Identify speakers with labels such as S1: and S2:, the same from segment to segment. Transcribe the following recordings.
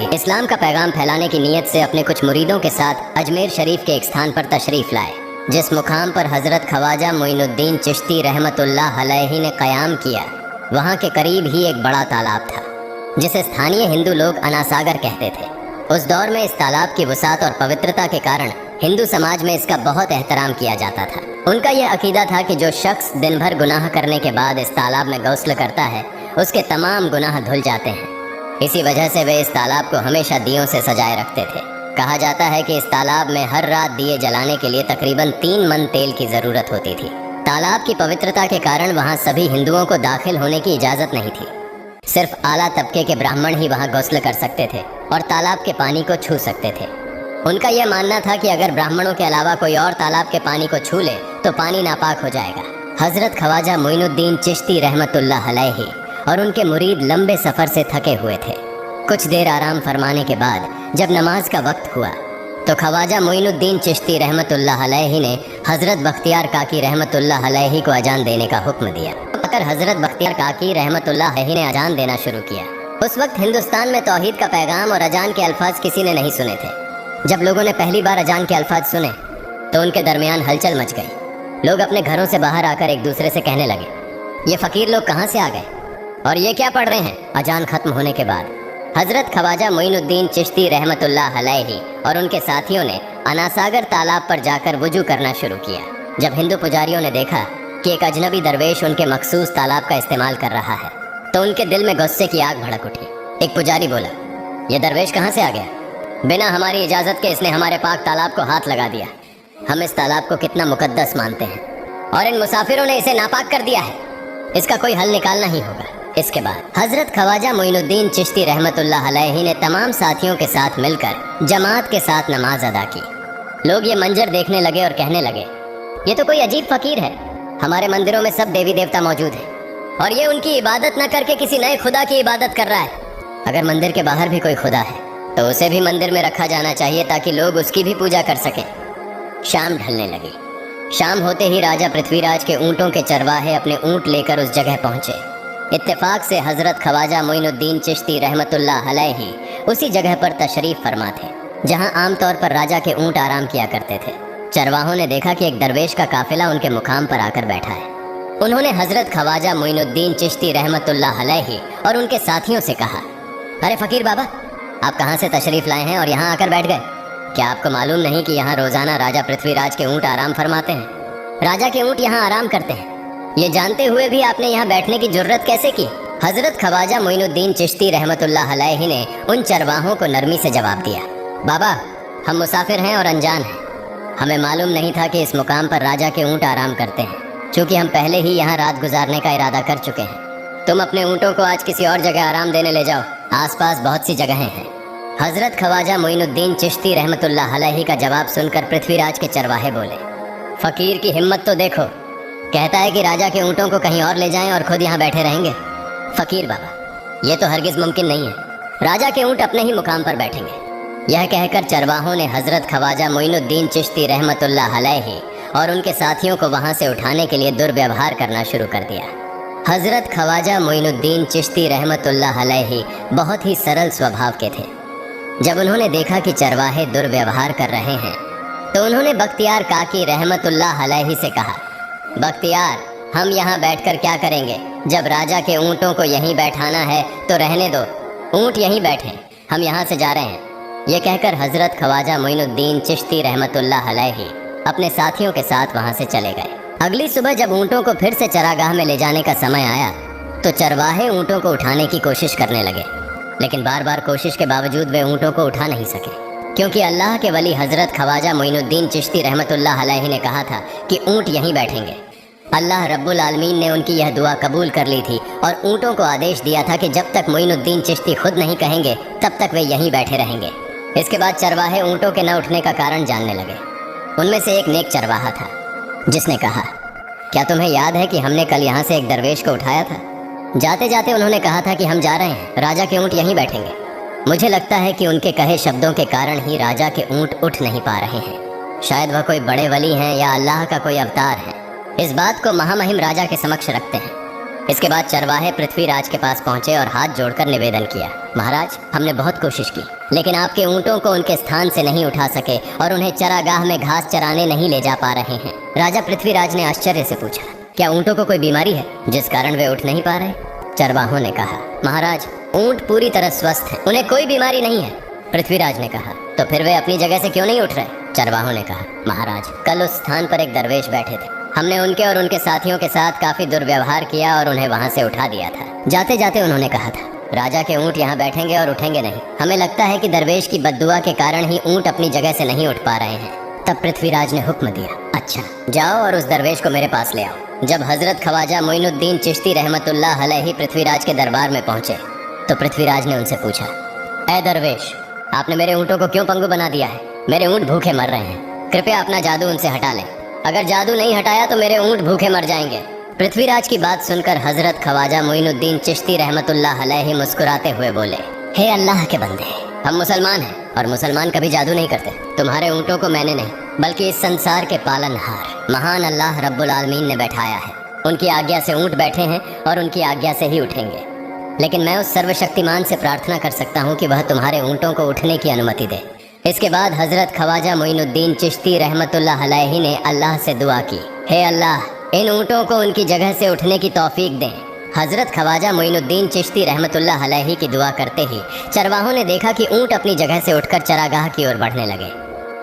S1: इस्लाम का पैगाम फैलाने की नीयत से अपने कुछ मुरीदों के साथ अजमेर शरीफ के एक स्थान पर तशरीफ़ लाए, जिस मुकाम पर हज़रत ख्वाजा मोइनुद्दीन चिश्ती रहमतुल्लाह अलैहि ने क़याम किया। वहाँ के करीब ही एक बड़ा तालाब था, जिसे स्थानीय हिंदू लोग अनासागर कहते थे। उस दौर में इस तालाब की वसात और पवित्रता के कारण हिंदू समाज में इसका बहुत एहतराम किया जाता था। उनका यह अकीदा था कि जो शख्स दिन भर गुनाह करने के बाद इस तालाब में गौस्ल करता है, उसके तमाम गुनाह धुल जाते हैं। इसी वजह से वे इस तालाब को हमेशा दियों से सजाए रखते थे। कहा जाता है कि इस तालाब में हर रात दिए जलाने के लिए तकरीबन 3 मन तेल की ज़रूरत होती थी। तालाब की पवित्रता के कारण वहाँ सभी हिंदुओं को दाखिल होने की इजाज़त नहीं थी। सिर्फ आला तबके के ब्राह्मण ही वहाँ गौस्ल कर सकते थे और तालाब के पानी को छू सकते थे। उनका यह मानना था कि अगर ब्राह्मणों के अलावा कोई और तालाब के पानी को छू ले तो पानी नापाक हो जाएगा। हज़रत ख्वाजा मोइनुद्दीन चिश्ती रहमतुल्लाह अलैहि और उनके मुरीद लंबे सफ़र से थके हुए थे। कुछ देर आराम फरमाने के बाद जब नमाज का वक्त हुआ तो ख्वाजा मोइनुद्दीन चिश्ती रहमतुल्लाह अलैहि ने हज़रत बख्तियार काकी रहमतुल्लाह अलैहि को अजान देने का हुक्म दिया। अगर हज़रत बख्तियार काकी रहमतुल्लाह अलैहि ने अजान देना शुरू किया। उस वक्त हिंदुस्तान में तौहीद का पैगाम और अजान के अल्फाज किसी ने नहीं सुने थे। जब लोगों ने पहली बार अजान के अल्फाज सुने तो उनके दरमियान हलचल मच गई। लोग अपने घरों से बाहर आकर एक दूसरे से कहने लगे, ये फ़कीर लोग कहाँ से आ गए और ये क्या पढ़ रहे हैं। अजान खत्म होने के बाद हज़रत ख्वाजा मोइनुद्दीन चिश्ती रहमतुल्लाह अलैहि और उनके साथियों ने अनासागर तालाब पर जाकर वुजू करना शुरू किया। जब हिंदू पुजारियों ने देखा कि एक अजनबी दरवेश उनके मखसूस तालाब का इस्तेमाल कर रहा है तो उनके दिल में गुस्से की आग भड़क उठी। एक पुजारी बोला, ये दरवेश कहाँ से आ गया? बिना हमारी इजाज़त के इसने हमारे पाक तालाब को हाथ लगा दिया। हम इस तालाब को कितना मुकद्दस मानते हैं और इन मुसाफिरों ने इसे नापाक कर दिया है। इसका कोई हल निकालना ही होगा। इसके बाद हज़रत ख्वाजा मोइनुद्दीन चिश्ती रहमतुल्लाह अलैहि ने तमाम साथियों के साथ मिलकर जमात के साथ नमाज अदा की। लोग ये मंजर देखने लगे और कहने लगे, ये तो कोई अजीब फ़कीर है। हमारे मंदिरों में सब देवी देवता मौजूद हैं और ये उनकी इबादत न करके किसी नए खुदा की इबादत कर रहा है। अगर मंदिर के बाहर भी कोई खुदा है तो उसे भी मंदिर में रखा जाना चाहिए ताकि लोग उसकी भी पूजा कर सकें। शाम ढलने लगी। शाम होते ही राजा पृथ्वीराज के ऊँटों के चरवाहे अपने ऊँट लेकर उस जगह पहुँचे। इत्तेफाक से हज़रत ख्वाजा मोइनुद्दीन चिश्ती रहमतुल्लाह अलैहि उसी जगह पर तशरीफ़ फरमा थे जहाँ आमतौर पर राजा के ऊँट आराम किया करते थे। चरवाहों ने देखा कि एक दरवेश का काफिला उनके मुकाम पर आकर बैठा है। उन्होंने हज़रत ख्वाजा मोइनुद्दीन चिश्ती रहमतुल्लाह अलैहि और उनके साथियों से कहा, अरे फ़कीर बाबा, आप कहाँ से तशरीफ़ लाए हैं और यहाँ आकर बैठ गए? क्या आपको मालूम नहीं कि यहाँ रोज़ाना राजा पृथ्वीराज के ऊँट आराम फरमाते हैं? राजा के ऊँट यहाँ आराम करते हैं। ये जानते हुए भी आपने यहाँ बैठने की जुर्रत कैसे की? हज़रत ख्वाजा मोइनुद्दीन चिश्ती रहमतुल्लाह अलैहि ने उन चरवाहों को नरमी से जवाब दिया, बाबा, हम मुसाफिर हैं और अनजान हैं। हमें मालूम नहीं था कि इस मुकाम पर राजा के ऊँट आराम करते हैं। चूँकि हम पहले ही यहाँ रात गुजारने का इरादा कर चुके हैं। तुम अपने ऊँटों को आज किसी और जगह आराम देने ले जाओ। आसपास बहुत सी जगहें हैं। हज़रत ख्वाजा मोइनुद्दीन चिश्ती रहमतुल्लाह अलैहि का जवाब सुनकर पृथ्वीराज के चरवाहे बोले, फ़कीर की हिम्मत तो देखो, कहता है कि राजा के ऊँटों को कहीं और ले जाएं और खुद यहाँ बैठे रहेंगे। फ़कीर बाबा, ये तो हरगिज़ मुमकिन नहीं है। राजा के ऊँट अपने ही मुकाम पर बैठेंगे। यह कहकर चरवाहों ने हज़रत ख्वाजा मोइनुद्दीन चिश्ती रहमतुल्लाह अलैहि और उनके साथियों को वहाँ से उठाने के लिए दुर्व्यवहार करना शुरू कर दिया। हज़रत ख्वाजा मोइनुद्दीन चिश्ती रहमतुल्लाह अलैहि बहुत ही सरल स्वभाव के थे। जब उन्होंने देखा कि चरवाहे दुर्व्यवहार कर रहे हैं तो उन्होंने बख्तियार काकी रहमतुल्लाह अलैहि से कहा, बख्तियार, हम यहाँ बैठकर क्या करेंगे? जब राजा के ऊँटों को यहीं बैठाना है तो रहने दो, ऊँट यहीं बैठे, हम यहाँ से जा रहे हैं। ये कहकर हज़रत ख्वाजा मोइनुद्दीन चिश्ती रहमतुल्लाह अलैहि अपने साथियों के साथ वहाँ से चले गए। अगली सुबह जब ऊँटों को फिर से चरागाह में ले जाने का समय आया तो चरवाहे ऊँटों को उठाने की कोशिश करने लगे, लेकिन बार बार कोशिश के बावजूद वे ऊँटों को उठा नहीं सके, क्योंकि अल्लाह के वली हज़रत ख्वाजा मोइनुद्दीन चिश्ती रहमतुल्लाह अलैहि ने कहा था कि ऊँट यहीं बैठेंगे। अल्लाह रब्बुल आलमीन ने उनकी यह दुआ कबूल कर ली थी और ऊँटों को आदेश दिया था कि जब तक मोइनुद्दीन चिश्ती खुद नहीं कहेंगे तब तक वे यहीं बैठे रहेंगे। इसके बाद चरवाहे ऊँटों के न उठने का कारण जानने लगे। उनमें से एक नेक चरवाहा था जिसने कहा, क्या तुम्हें याद है कि हमने कल यहाँ से एक दरवेश को उठाया था? जाते जाते उन्होंने कहा था कि हम जा रहे हैं, राजा के ऊँट यहीं बैठेंगे। मुझे लगता है कि उनके कहे शब्दों के कारण ही राजा के ऊँट उठ नहीं पा रहे हैं। शायद वह कोई बड़े वली हैं या अल्लाह का कोई अवतार है। इस बात को महामहिम राजा के समक्ष रखते हैं। इसके बाद चरवाहे पृथ्वीराज के पास पहुंचे और हाथ जोड़कर निवेदन किया, महाराज, हमने बहुत कोशिश की, लेकिन आपके ऊंटों को उनके स्थान से नहीं उठा सके और उन्हें चरागाह में घास चराने नहीं ले जा पा रहे हैं। राजा पृथ्वीराज ने आश्चर्य से पूछा, क्या ऊंटों को कोई बीमारी है जिस कारण वे उठ नहीं पा रहे? चरवाहों ने कहा, महाराज, ऊंट पूरी तरह स्वस्थ हैं, उन्हें कोई बीमारी नहीं है। पृथ्वीराज ने कहा, तो फिर वे अपनी जगह से क्यों नहीं उठ रहे? चरवाहों ने कहा, महाराज, कल उस स्थान पर एक दरवेश बैठे थे, हमने उनके और उनके साथियों के साथ काफी दुर्व्यवहार किया और उन्हें वहां से उठा दिया था। जाते जाते उन्होंने कहा था, राजा के ऊंट यहाँ बैठेंगे और उठेंगे नहीं। हमें लगता है कि दरवेश की बद्दुआ के कारण ही ऊंट अपनी जगह से नहीं उठ पा रहे हैं। तब पृथ्वीराज ने हुक्म दिया, अच्छा, जाओ और उस दरवेश को मेरे पास ले आओ। जब हजरत ख्वाजा मोइनुद्दीन चिश्ती रहमतुल्लाह अलैहि पृथ्वीराज के दरबार में पहुंचे तो पृथ्वीराज ने उनसे पूछा, ऐ दरवेश, आपने मेरे ऊँटों को क्यों पंगु बना दिया है? मेरे ऊँट भूखे मर रहे हैं, कृपया अपना जादू उनसे हटा लें। अगर जादू नहीं हटाया तो मेरे ऊँट भूखे मर जाएंगे। पृथ्वीराज की बात सुनकर हजरत ख्वाजा मोइनुद्दीन चिश्ती रहमतुल्लाह अलैहि मुस्कुराते हुए बोले, हे अल्लाह के बंदे, हम मुसलमान हैं और मुसलमान कभी जादू नहीं करते। तुम्हारे ऊँटों को मैंने नहीं बल्कि इस संसार के पालनहार महान अल्लाह रब्बुल आलमीन ने बैठाया है। उनकी आज्ञा से ऊँट बैठे हैं और उनकी आज्ञा से ही उठेंगे। लेकिन मैं उस सर्वशक्तिमान से प्रार्थना कर सकता हूँ कि वह तुम्हारे ऊँटों को उठने की अनुमति दे। इसके बाद हजरत ख्वाजा मोइनुद्दीन चिश्ती रहमतुल्लाह अलैहि ने अल्लाह से दुआ की, हे अल्लाह, इन ऊँटों को उनकी जगह से उठने की तौफीक दें। हजरत ख्वाजा मोइनुद्दीन चिश्ती रहमतुल्लाह अलैहि की दुआ करते ही चरवाहों ने देखा कि ऊँट अपनी जगह से उठकर चरागाह की ओर बढ़ने लगे।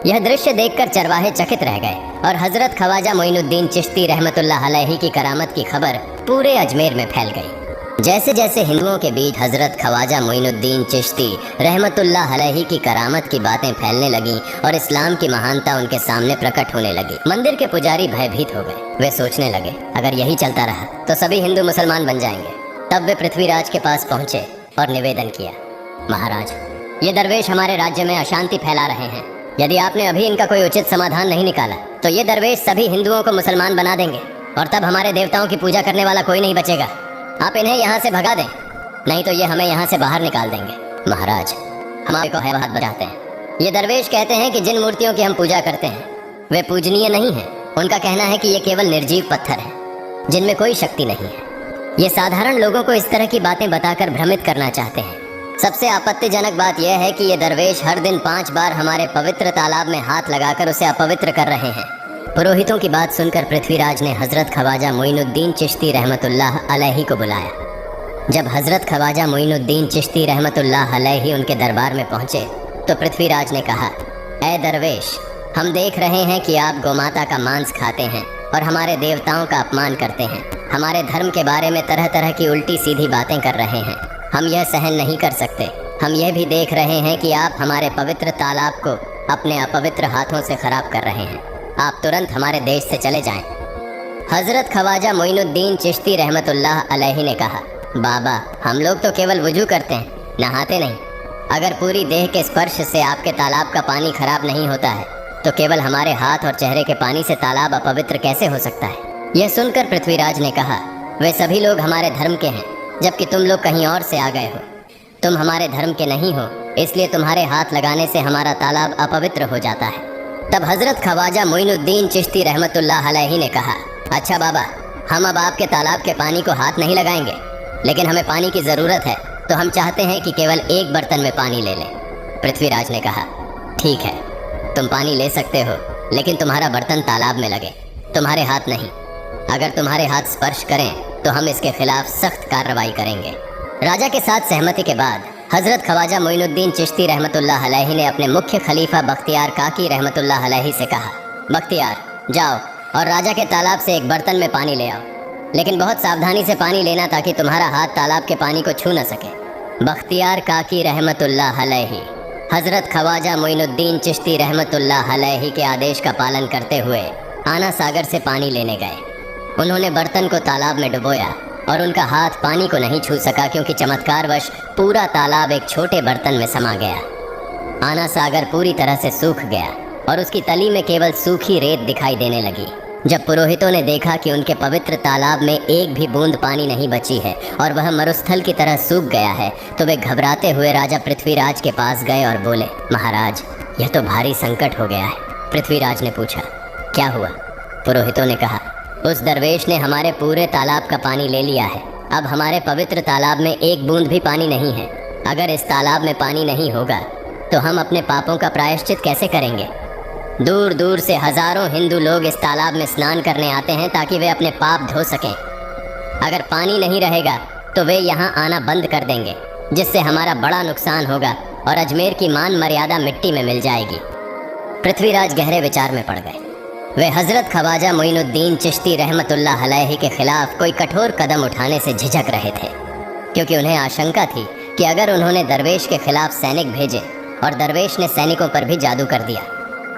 S1: यह दृश्य देखकर चरवाहे चकित रह गए और हजरत ख्वाजा मोइनुद्दीन चिश्ती रहमतुल्लाह अलैहि की करामत की खबर पूरे अजमेर में फैल गई। जैसे जैसे हिंदुओं के बीच हजरत ख्वाजा मोइनुद्दीन चिश्ती रहमतुल्लाह अलैहि की करामत की बातें फैलने लगीं और इस्लाम की महानता उनके सामने प्रकट होने लगी, मंदिर के पुजारी भयभीत हो गए। वे सोचने लगे, अगर यही चलता रहा तो सभी हिंदू मुसलमान बन जाएंगे। तब वे पृथ्वीराज के पास पहुंचे और निवेदन किया, महाराज, ये दरवेश हमारे राज्य में अशांति फैला रहे हैं। यदि आपने अभी इनका कोई उचित समाधान नहीं निकाला तो ये दरवेश सभी हिंदुओं को मुसलमान बना देंगे और तब हमारे देवताओं की पूजा करने वाला कोई नहीं बचेगा। आप इन्हें यहाँ से भगा दें, नहीं तो ये हमें यहाँ से बाहर निकाल देंगे। महाराज, हमारे को है बात बचाते हैं। ये दरवेश कहते हैं कि जिन मूर्तियों की हम पूजा करते हैं वे पूजनीय नहीं हैं। उनका कहना है कि ये केवल निर्जीव पत्थर हैं जिनमें कोई शक्ति नहीं है। ये साधारण लोगों को इस तरह की बातें बताकर भ्रमित करना चाहते हैं। सबसे आपत्तिजनक बात यह है कि ये दरवेश हर दिन 5 बार हमारे पवित्र तालाब में हाथ लगाकर उसे अपवित्र कर रहे हैं। पुरोहितों की बात सुनकर पृथ्वीराज ने हजरत ख्वाजा मोइनुद्दीन चिश्ती रहमतुल्लाह अलैहि को बुलाया। जब हजरत ख्वाजा मोइनुद्दीन चिश्ती रहमतुल्लाह अलैहि उनके दरबार में पहुंचे तो पृथ्वीराज ने कहा, ऐ दरवेश, हम देख रहे हैं कि आप गोमाता का मांस खाते हैं और हमारे देवताओं का अपमान करते हैं। हमारे धर्म के बारे में तरह तरह की उल्टी सीधी बातें कर रहे हैं। हम यह सहन नहीं कर सकते। हम यह भी देख रहे हैं कि आप हमारे पवित्र तालाब को अपने अपवित्र हाथों से खराब कर रहे हैं। आप तुरंत हमारे देश से चले जाएं। हजरत ख्वाजा मोइनुद्दीन चिश्ती रहमतुल्लाह अलैहि ने कहा, बाबा, हम लोग तो केवल वुजू करते हैं, नहाते नहीं। अगर पूरी देह के स्पर्श से आपके तालाब का पानी खराब नहीं होता है तो केवल हमारे हाथ और चेहरे के पानी से तालाब अपवित्र कैसे हो सकता है? यह सुनकर पृथ्वीराज ने कहा, वे सभी लोग हमारे धर्म के हैं, जबकि तुम लोग कहीं और से आ गए हो। तुम हमारे धर्म के नहीं हो, इसलिए तुम्हारे हाथ लगाने से हमारा तालाब अपवित्र हो जाता है। तब हजरत ख्वाजा मोइनुद्दीन चिश्ती रहमतुल्लाह अलैहि ने कहा, अच्छा बाबा, हम अब आपके तालाब के पानी को हाथ नहीं लगाएंगे, लेकिन हमें पानी की ज़रूरत है तो हम चाहते हैं कि केवल एक बर्तन में पानी ले लें। पृथ्वीराज ने कहा, ठीक है, तुम पानी ले सकते हो, लेकिन तुम्हारा बर्तन तालाब में लगे, तुम्हारे हाथ नहीं। अगर तुम्हारे हाथ स्पर्श करें तो हम इसके खिलाफ सख्त कार्रवाई करेंगे। राजा के साथ सहमति के बाद हजरत ख्वाजा मोइनुद्दीन चिश्ती रहमतुल्लाह अलैहि ने अपने मुख्य खलीफा बख्तियार काकी रहमतुल्लाह अलैहि से कहा, बख्तियार, जाओ और राजा के तालाब से एक बर्तन में पानी ले आओ, लेकिन बहुत सावधानी से पानी लेना ताकि तुम्हारा हाथ तालाब के पानी को छू न सके। बख्तियार काकी रहमतुल्लाह अलैहि हजरत ख्वाजा मोइनुद्दीन चिश्ती रहमतुल्लाह अलैहि के आदेश का पालन करते हुए आना सागर से पानी लेने गए। उन्होंने बर्तन को तालाब में डुबोया और उनका हाथ पानी को नहीं छू सका क्योंकि चमत्कारवश पूरा तालाब एक छोटे बर्तन में समा गया। आना सागर पूरी तरह से सूख गया और उसकी तली में केवल सूखी रेत दिखाई देने लगी। जब पुरोहितों ने देखा कि उनके पवित्र तालाब में एक भी बूंद पानी नहीं बची है और वह मरुस्थल की तरह सूख गया है तो वे घबराते हुए राजा पृथ्वीराज के पास गए और बोले, महाराज, यह तो भारी संकट हो गया है। पृथ्वीराज ने पूछा, क्या हुआ? पुरोहितों ने कहा, उस दरवेश ने हमारे पूरे तालाब का पानी ले लिया है अब हमारे पवित्र तालाब में एक बूंद भी पानी नहीं है। अगर इस तालाब में पानी नहीं होगा तो हम अपने पापों का प्रायश्चित कैसे करेंगे? दूर दूर से हजारों हिंदू लोग इस तालाब में स्नान करने आते हैं ताकि वे अपने पाप धो सकें। अगर पानी नहीं रहेगा तो वे यहाँ आना बंद कर देंगे, जिससे हमारा बड़ा नुकसान होगा और अजमेर की मान मर्यादा मिट्टी में मिल जाएगी। पृथ्वीराज गहरे विचार में पड़ गए। वे हजरत ख्वाजा मोइनुद्दीन चिश्ती रहमतुल्लाह अलैहि के खिलाफ कोई कठोर कदम उठाने से झिझक रहे थे, क्योंकि उन्हें आशंका थी कि अगर उन्होंने दरवेश के खिलाफ सैनिक भेजे और दरवेश ने सैनिकों पर भी जादू कर दिया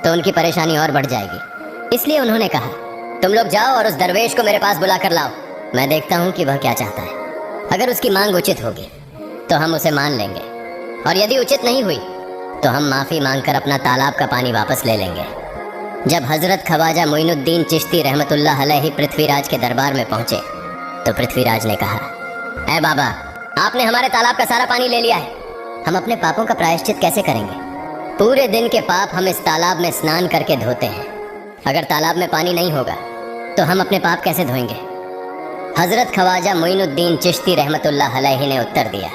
S1: तो उनकी परेशानी और बढ़ जाएगी। इसलिए उन्होंने कहा, तुम लोग जाओ और उस दरवेश को मेरे पास बुला कर लाओ। मैं देखता हूँ कि वह क्या चाहता है। अगर उसकी मांग उचित होगी तो हम उसे मान लेंगे, और यदि उचित नहीं हुई तो हम माफ़ी मांगकर अपना तालाब का पानी वापस ले लेंगे। जब हजरत ख्वाजा मोइनुद्दीन चिश्ती रहमतुल्लाह अलैहि पृथ्वीराज के दरबार में पहुँचे तो पृथ्वीराज ने कहा, ऐ बाबा, आपने हमारे तालाब का सारा पानी ले लिया है। हम अपने पापों का प्रायश्चित कैसे करेंगे? पूरे दिन के पाप हम इस तालाब में स्नान करके धोते हैं। अगर तालाब में पानी नहीं होगा तो हम अपने पाप कैसे धोएंगे? हजरत ख्वाजा मोइनुद्दीन चिश्ती रहमतुल्लाह अलैहि ने उत्तर दिया,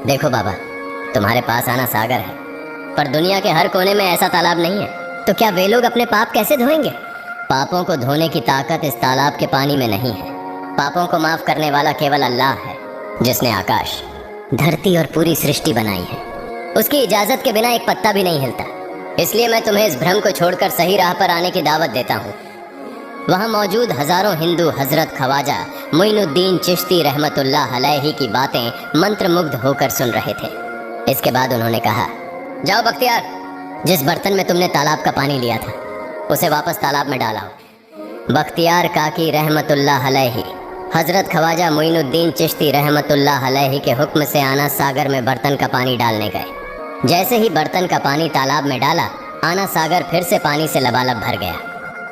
S1: देखो बाबा, तुम्हारे पास आना सागर है, पर दुनिया के हर कोने में ऐसा तालाब नहीं है, तो क्या वे लोग अपने पाप कैसे धोएंगे? पापों को धोने की ताकत इस तालाब के पानी में नहीं है। पापों को माफ करने वाला केवल अल्लाह है, जिसने आकाश, धरती और पूरी सृष्टि बनाई है। उसकी इजाजत के बिना एक पत्ता भी नहीं हिलता। इसलिए मैं तुम्हें इस भ्रम को छोड़कर सही राह पर आने की दावत देता हूँ। वहाँ मौजूद हजारों हिंदू हजरत ख्वाजा मोइनुद्दीन चिश्ती रहमतुल्लाह अलैहि की बातें मंत्रमुग्ध होकर सुन रहे थे। इसके बाद उन्होंने कहा, जाओ बख्तियार, जिस बर्तन में तुमने तालाब का पानी लिया था उसे वापस तालाब में डालाओ। बख्तियार काकी रहमतुल्लाह अलैहि हजरत ख्वाजा मोइनुद्दीन चिश्ती रहमतुल्लाह अलैहि के हुक्म से आना सागर में बर्तन का पानी डालने गए। जैसे ही बर्तन का पानी तालाब में डाला, आना सागर फिर से पानी से लबालब भर गया।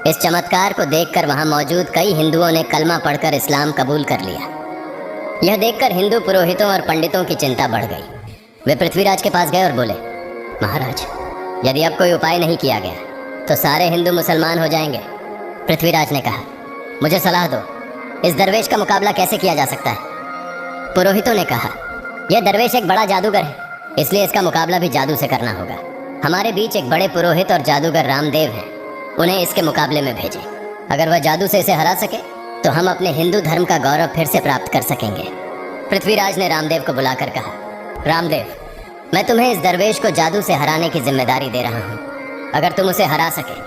S1: इस चमत्कार को देखकर वहां मौजूद कई हिंदुओं ने कलमा पढ़कर इस्लाम कबूल कर लिया। यह देखकर हिंदू पुरोहितों और पंडितों की चिंता बढ़ गई। वे पृथ्वीराज के पास गए और बोले, महाराज, यदि अब कोई उपाय नहीं किया गया तो सारे हिंदू मुसलमान हो जाएंगे। पृथ्वीराज ने कहा, मुझे सलाह दो, इस दरवेश का मुकाबला कैसे किया जा सकता है? पुरोहितों ने कहा, यह दरवेश एक बड़ा जादूगर है, इसलिए इसका मुकाबला भी जादू से करना होगा। हमारे बीच एक बड़े पुरोहित और जादूगर रामदेव हैं, उन्हें इसके मुकाबले में भेजें। अगर वह जादू से इसे हरा सके तो हम अपने हिंदू धर्म का गौरव फिर से प्राप्त कर सकेंगे। पृथ्वीराज ने रामदेव को बुलाकर कहा, रामदेव, मैं तुम्हें इस दरवेश को जादू से हराने की जिम्मेदारी दे रहा हूँ। अगर तुम उसे हरा सके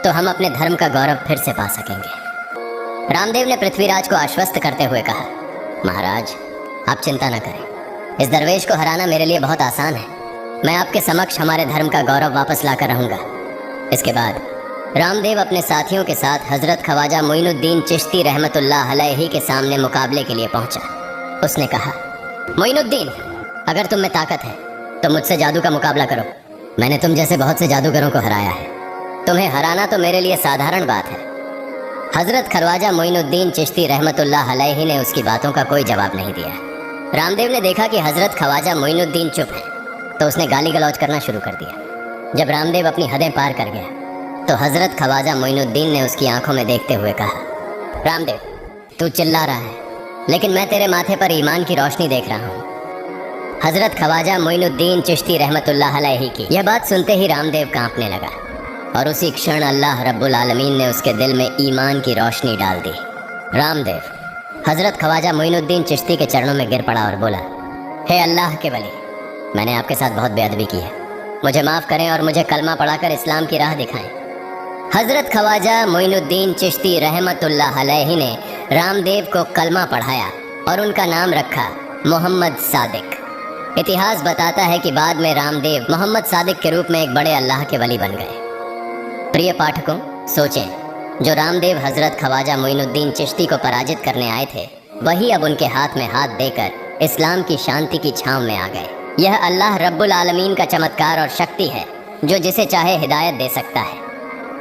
S1: तो हम अपने धर्म का गौरव फिर से पा सकेंगे। रामदेव ने पृथ्वीराज को आश्वस्त करते हुए कहा, महाराज, आप चिंता न करें, इस दरवेश को हराना मेरे लिए बहुत आसान है। मैं आपके समक्ष हमारे धर्म का गौरव वापस लाकर रहूँगा। इसके बाद रामदेव अपने साथियों के साथ हजरत ख्वाजा मोइनुद्दीन चिश्ती रहमतुल्लाह अलैहि के सामने मुकाबले के लिए पहुंचा। उसने कहा, मोइनुद्दीन, अगर तुम में ताकत है तो मुझसे जादू का मुकाबला करो। मैंने तुम जैसे बहुत से जादूगरों को हराया है। तुम्हें हराना तो मेरे लिए साधारण बात है। हजरत ख्वाजा मोइनुद्दीन चिश्ती रहमतुल्लाह अलैहि ने उसकी बातों का कोई जवाब नहीं दिया। रामदेव ने देखा कि हजरत ख्वाजा मोइनुद्दीन चुप है, तो उसने गाली गलौज करना शुरू कर दिया। जब रामदेव अपनी हदें पार कर गया तो हजरत ख्वाजा मोइनुद्दीन ने उसकी आंखों में देखते हुए कहा, रामदेव, तू चिल्ला रहा है, लेकिन मैं तेरे माथे पर ईमान की रोशनी देख रहा हूँ। हजरत ख्वाजा मोइनुद्दीन चिश्ती रहमतुल्लाह अलैहि की यह बात सुनते ही रामदेव कांपने लगा, और उसी क्षण अल्लाह रब्बुल आलमीन ने उसके दिल में ईमान की रोशनी डाल दी। रामदेव हजरत ख्वाजा मोइनुद्दीन चिश्ती के चरणों में गिर पड़ा और बोला, हे अल्लाह के वली, मैंने आपके साथ बहुत बेअदबी की है, मुझे माफ़ करें और मुझे कलमा पढ़ाकर इस्लाम की राह दिखाएं। हजरत ख्वाजा मोइनुद्दीन चिश्ती रहमतुल्लाह अलैहि ने रामदेव को कलमा पढ़ाया और उनका नाम रखा मोहम्मद सादिक। इतिहास बताता है कि बाद में रामदेव मोहम्मद सादिक के रूप में एक बड़े अल्लाह के वली बन गए। प्रिय पाठकों, सोचें, जो रामदेव हजरत ख्वाजा मोइनुद्दीन चिश्ती को पराजित करने आए थे, वही अब उनके हाथ में हाथ देकर इस्लाम की शांति की छांव में आ गए। यह अल्लाह रब्बुल आलमीन का चमत्कार और शक्ति है, जो जिसे चाहे हिदायत दे सकता है।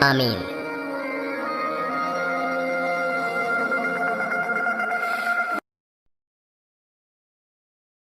S1: आमीन।